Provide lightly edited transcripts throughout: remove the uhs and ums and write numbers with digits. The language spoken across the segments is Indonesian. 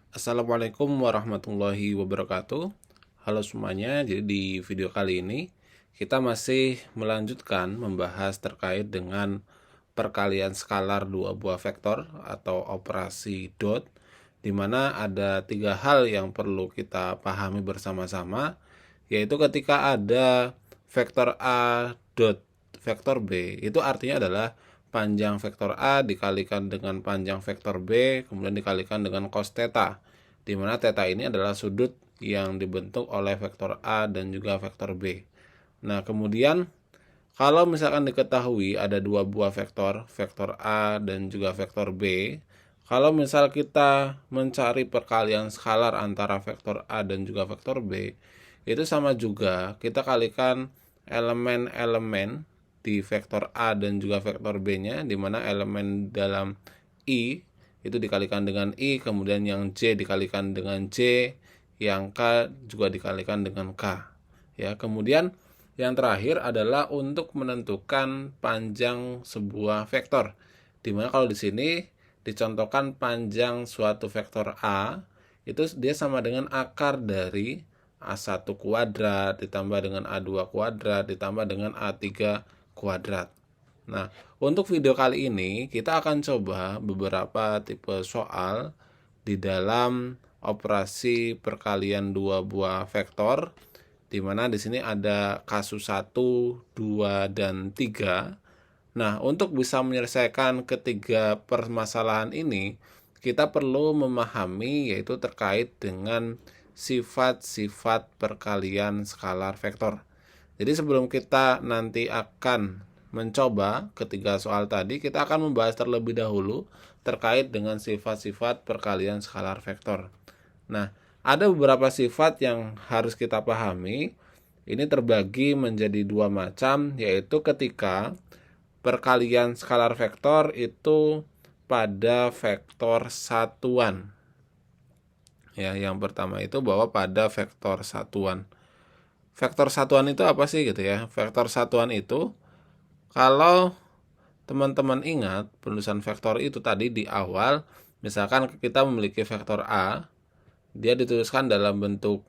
Assalamualaikum warahmatullahi wabarakatuh. Halo semuanya, jadi di video kali ini kita masih melanjutkan membahas terkait dengan perkalian skalar dua buah vektor atau operasi dot, di mana ada tiga hal yang perlu kita pahami bersama-sama, yaitu ketika ada vektor A dot vektor B, itu artinya adalah panjang vektor A dikalikan dengan panjang vektor B, kemudian dikalikan dengan cos theta, di mana theta ini adalah sudut yang dibentuk oleh vektor A dan juga vektor B. Nah, kemudian kalau misalkan diketahui ada dua buah vektor, vektor A dan juga vektor B, kalau misal kita mencari perkalian skalar antara vektor A dan juga vektor B, itu sama juga kita kalikan elemen-elemen di vektor A dan juga vektor B-nya, di mana elemen dalam I itu dikalikan dengan I, kemudian yang J dikalikan dengan J, yang K juga dikalikan dengan K. Ya, kemudian yang terakhir adalah untuk menentukan panjang sebuah vektor. Dimana kalau di sini dicontohkan panjang suatu vektor A, itu dia sama dengan akar dari A1 kuadrat ditambah dengan A2 kuadrat ditambah dengan A3 kuadrat. Nah, untuk video kali ini kita akan coba beberapa tipe soal di dalam operasi perkalian dua buah vektor, di mana di sini ada kasus 1, 2, dan 3. Nah, untuk bisa menyelesaikan ketiga permasalahan ini, kita perlu memahami yaitu terkait dengan sifat-sifat perkalian skalar vektor. Jadi sebelum kita nanti akan mencoba ketiga soal tadi, kita akan membahas terlebih dahulu terkait dengan sifat-sifat perkalian skalar vektor. Nah, ada beberapa sifat yang harus kita pahami. Ini terbagi menjadi dua macam, yaitu ketika perkalian skalar vektor itu pada vektor satuan. Ya, yang pertama itu bahwa pada vektor satuan. Vektor satuan itu apa sih gitu ya? Vektor satuan itu, kalau teman-teman ingat penulisan vektor itu tadi di awal, misalkan kita memiliki vektor A, dia dituliskan dalam bentuk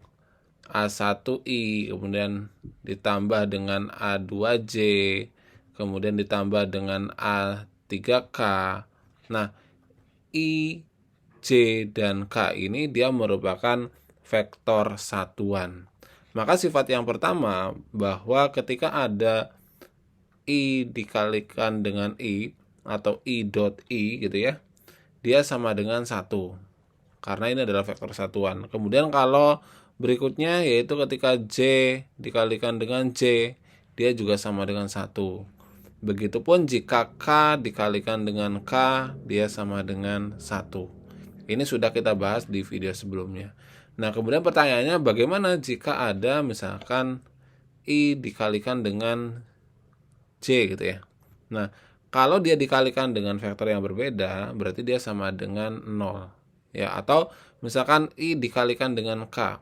A1i, kemudian ditambah dengan A2j, kemudian ditambah dengan A3k. Nah, I, J, dan K ini dia merupakan vektor satuan. Maka sifat yang pertama bahwa ketika ada I dikalikan dengan I atau I dot I gitu ya, dia sama dengan 1. Karena ini adalah vektor satuan. Kemudian kalau berikutnya yaitu ketika J dikalikan dengan J, dia juga sama dengan 1. Begitupun jika K dikalikan dengan K, dia sama dengan 1. Ini sudah kita bahas di video sebelumnya. Nah, kemudian pertanyaannya bagaimana jika ada misalkan I dikalikan dengan J gitu ya. Nah, kalau dia dikalikan dengan vektor yang berbeda, berarti dia sama dengan 0. Ya, atau misalkan I dikalikan dengan K,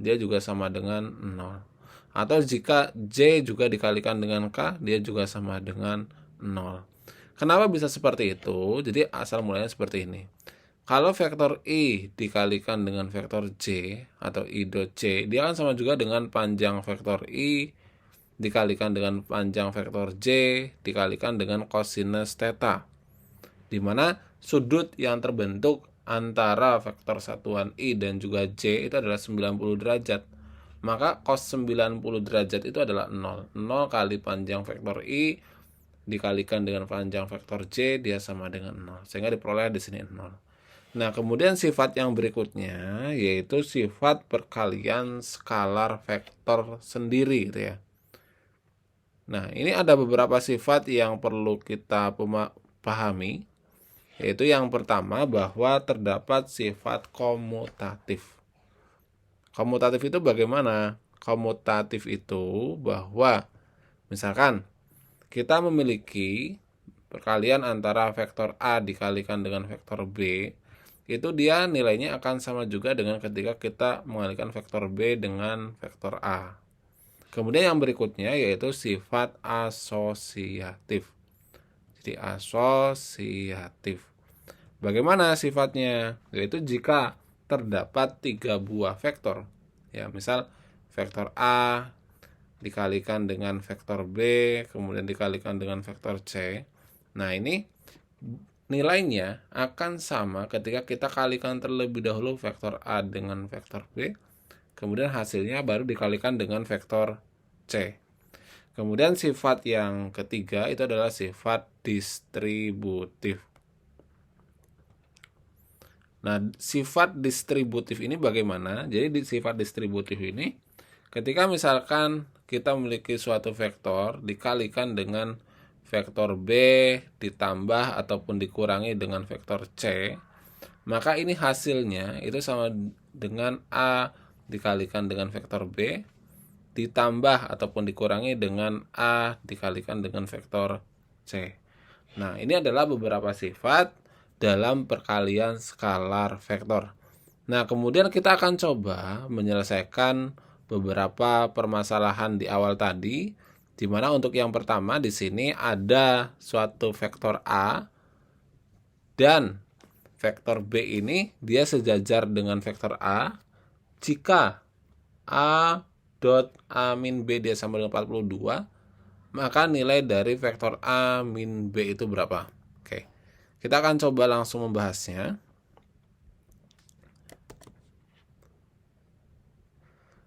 dia juga sama dengan 0. Atau jika J juga dikalikan dengan K, dia juga sama dengan 0. Kenapa bisa seperti itu? Jadi asal mulanya seperti ini. Kalau vektor I dikalikan dengan vektor J atau I dot J, dia akan sama juga dengan panjang vektor I dikalikan dengan panjang vektor J dikalikan dengan kosinus theta, di mana sudut yang terbentuk antara vektor satuan I dan juga J itu adalah 90 derajat. Maka cos 90 derajat itu adalah 0. 0 kali panjang vektor I dikalikan dengan panjang vektor J, dia sama dengan 0. Sehingga diperoleh di sini 0. Nah, kemudian sifat yang berikutnya yaitu sifat perkalian skalar vektor sendiri gitu ya. Nah, ini ada beberapa sifat yang perlu kita pahami, yaitu yang pertama bahwa terdapat sifat komutatif. Komutatif itu bagaimana? Komutatif itu bahwa misalkan kita memiliki perkalian antara vektor A dikalikan dengan vektor B, itu dia nilainya akan sama juga dengan ketika kita mengalihkan vektor B dengan vektor A. Kemudian yang berikutnya yaitu sifat asosiatif. Jadi asosiatif. Bagaimana sifatnya? Yaitu jika terdapat 3 buah vektor. Ya, misal vektor A dikalikan dengan vektor B, kemudian dikalikan dengan vektor C. Nah, ini nilainya akan sama ketika kita kalikan terlebih dahulu vektor A dengan vektor B, kemudian hasilnya baru dikalikan dengan vektor C. Kemudian sifat yang ketiga itu adalah sifat distributif. Nah, sifat distributif ini bagaimana? Jadi sifat distributif ini ketika misalkan kita memiliki suatu vektor dikalikan dengan vektor B ditambah ataupun dikurangi dengan vektor C, maka ini hasilnya itu sama dengan A dikalikan dengan vektor B ditambah ataupun dikurangi dengan A dikalikan dengan vektor C. Nah, ini adalah beberapa sifat dalam perkalian skalar vektor. Nah, kemudian kita akan coba menyelesaikan beberapa permasalahan di awal tadi, di mana untuk yang pertama di sini ada suatu vektor A dan vektor B ini dia sejajar dengan vektor A jika A dot A min B dia sama dengan 42, maka nilai dari vektor A min B itu berapa? Oke, kita akan coba langsung membahasnya.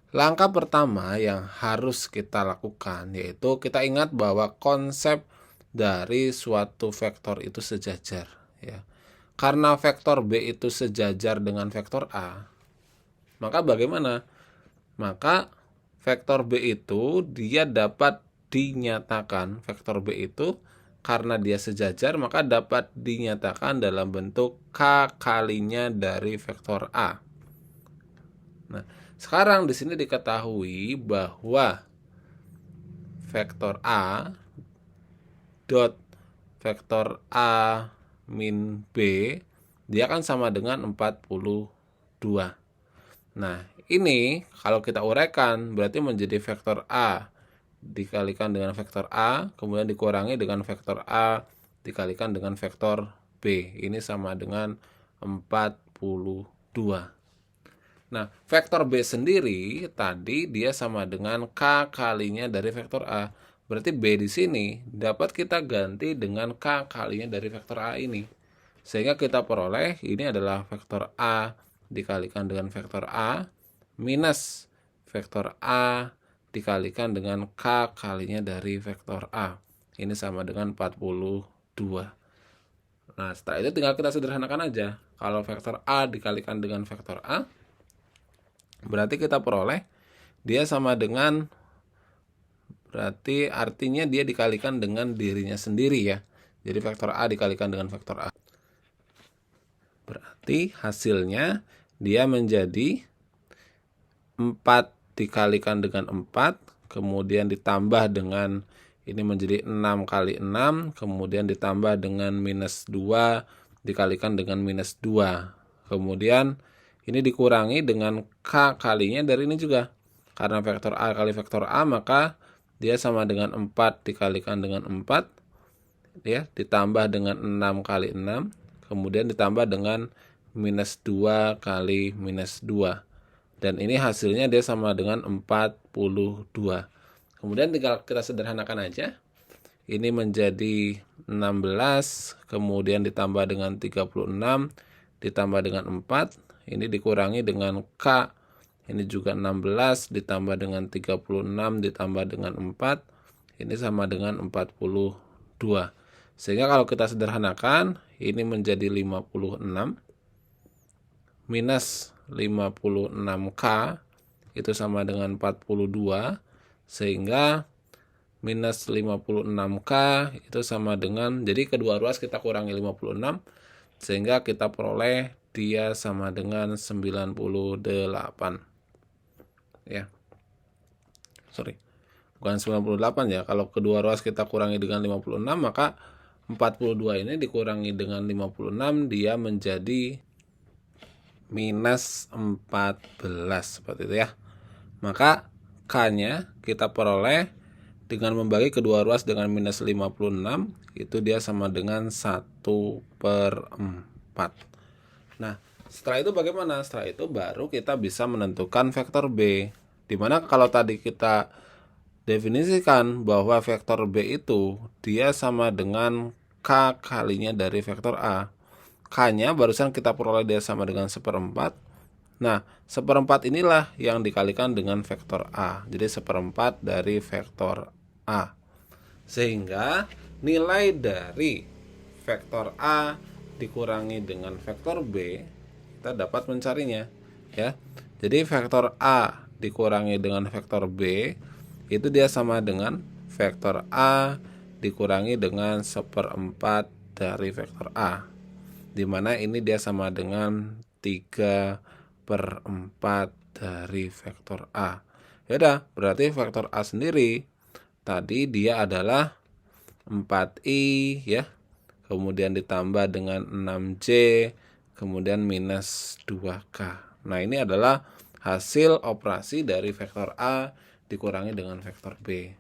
Langkah pertama yang harus kita lakukan yaitu kita ingat bahwa konsep dari suatu vektor itu sejajar, ya. Karena vektor B itu sejajar dengan vektor A, maka bagaimana? Maka vektor B itu dia dapat dinyatakan, vektor B itu karena dia sejajar maka dapat dinyatakan dalam bentuk K kalinya dari vektor A. Nah, sekarang di sini diketahui bahwa vektor A dot vektor A min B dia akan sama dengan 42. Nah, ini kalau kita uraikan berarti menjadi vektor A dikalikan dengan vektor A, kemudian dikurangi dengan vektor A dikalikan dengan vektor B. Ini sama dengan 42. Nah, vektor B sendiri tadi dia sama dengan K kalinya dari vektor A. Berarti B di sini dapat kita ganti dengan K kalinya dari vektor A ini. Sehingga kita peroleh ini adalah vektor A dikalikan dengan vektor A minus vektor A dikalikan dengan K kalinya dari vektor A. Ini sama dengan 42. Nah, setelah itu tinggal kita sederhanakan aja. Kalau vektor A dikalikan dengan vektor A, berarti kita peroleh dia sama dengan, berarti artinya dia dikalikan dengan dirinya sendiri, ya. Jadi vektor A dikalikan dengan vektor A. Berarti hasilnya dia menjadi 4 dikalikan dengan 4, kemudian ditambah dengan ini menjadi 6 kali 6, kemudian ditambah dengan minus 2 dikalikan dengan minus 2. Kemudian ini dikurangi dengan K kalinya dari ini juga. Karena vektor A kali vektor A, maka dia sama dengan 4 dikalikan dengan 4, ya, ditambah dengan 6 kali 6, kemudian ditambah dengan minus 2 kali minus 2. Dan ini hasilnya dia sama dengan 42. Kemudian tinggal kita sederhanakan aja. Ini menjadi 16, kemudian ditambah dengan 36, ditambah dengan 4. Ini dikurangi dengan K. Ini juga 16, ditambah dengan 36, ditambah dengan 4. Ini sama dengan 42. Sehingga kalau kita sederhanakan, ini menjadi 56 minus 56K itu sama dengan 42, sehingga minus 56K itu sama dengan, jadi kedua ruas kita kurangi 56, sehingga kita peroleh dia sama dengan 98. Ya. Sorry. Bukan 98 ya. Kalau kedua ruas kita kurangi dengan 56, maka 42 ini dikurangi dengan 56 dia menjadi minus 14, seperti itu, ya. Maka K-nya kita peroleh dengan membagi kedua ruas dengan minus 56, itu dia sama dengan 1/4. Nah, Setelah itu bagaimana? Setelah itu baru kita bisa menentukan vektor B. Dimana kalau tadi kita definisikan bahwa vektor B itu dia sama dengan K kalinya dari vektor A. K-nya barusan kita peroleh dia sama dengan 1/4. Nah, 1/4 inilah yang dikalikan dengan vektor A. Jadi 1/4 dari vektor A. Sehingga nilai dari vektor A dikurangi dengan vektor B, kita dapat mencarinya, ya. Jadi vektor A dikurangi dengan vektor B itu dia sama dengan vektor A dikurangi dengan 1/4 dari vektor A, dimana ini dia sama dengan 3/4 dari vektor A. Yaudah, berarti vektor A sendiri tadi dia adalah 4i, ya, kemudian ditambah dengan 6j, kemudian minus 2k. Nah, ini adalah hasil operasi dari vektor A dikurangi dengan vektor B.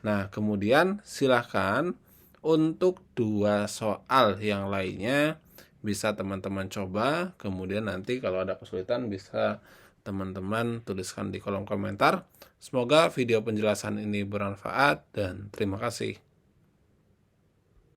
Nah, kemudian silahkan untuk 2 soal yang lainnya bisa teman-teman coba, kemudian nanti kalau ada kesulitan bisa teman-teman tuliskan di kolom komentar. Semoga video penjelasan ini bermanfaat dan terima kasih.